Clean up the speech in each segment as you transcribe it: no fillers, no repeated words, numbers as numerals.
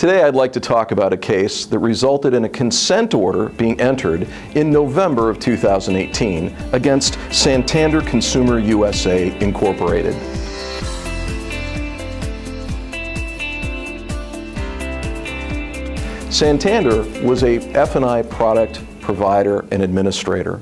Today I'd like to talk about a case that resulted in a consent order being entered in November of 2018 against Santander Consumer USA Incorporated. Santander was a F&I product provider and administrator.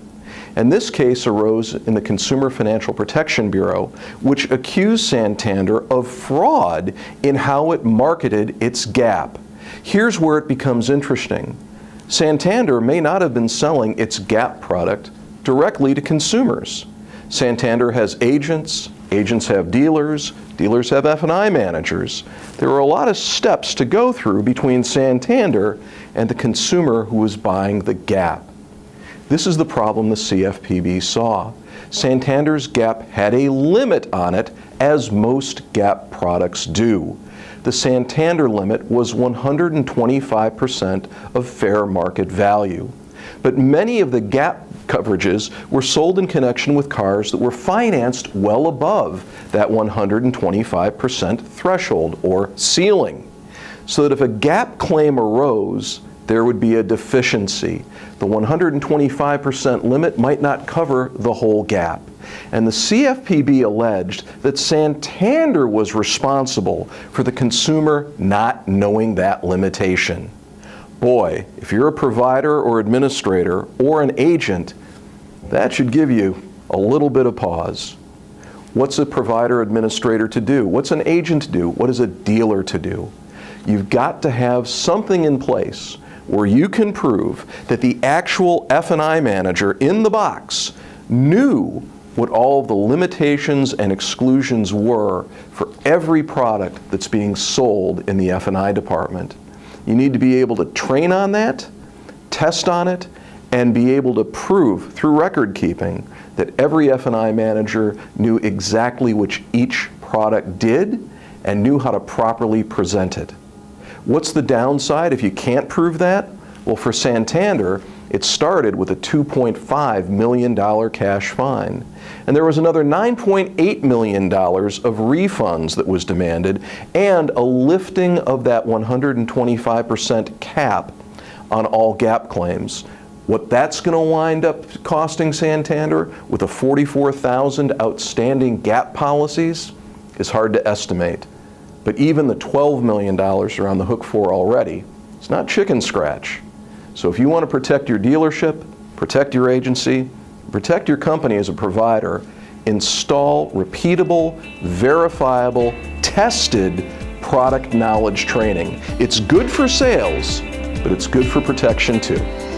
And this case arose in the Consumer Financial Protection Bureau, which accused Santander of fraud in how it marketed its GAP. Here's where it becomes interesting. Santander may not have been selling its GAP product directly to consumers. Santander has agents, agents have dealers, dealers have F&I managers. There are a lot of steps to go through between Santander and the consumer who is buying the GAP. This is the problem the CFPB saw. Santander's GAP had a limit on it, as most GAP products do. The Santander limit was 125% of fair market value. But many of the GAP coverages were sold in connection with cars that were financed well above that 125% threshold or ceiling. So that if a GAP claim arose, there would be a deficiency. The 125% limit might not cover the whole GAP. And the CFPB alleged that Santander was responsible for the consumer not knowing that limitation. Boy, if you're a provider or administrator or an agent, that should give you a little bit of pause. What's a provider administrator to do? What's an agent to do? What is a dealer to do? You've got to have something in place where you can prove that the actual F&I manager in the box knew what all of the limitations and exclusions were for every product that's being sold in the F&I department. You need to be able to train on that, test on it, and be able to prove through record keeping that every F&I manager knew exactly which each product did and knew how to properly present it. What's the downside if you can't prove that? Well, for Santander, it started with a $2.5 million cash fine. And there was another $9.8 million of refunds that was demanded and a lifting of that 125% cap on all GAP claims. What that's going to wind up costing Santander with the 44,000 outstanding GAP policies is hard to estimate. But even the $12 million you're on the hook for already, it's not chicken scratch. So if you want to protect your dealership, protect your agency, protect your company as a provider, install repeatable, verifiable, tested product knowledge training. It's good for sales, but it's good for protection too.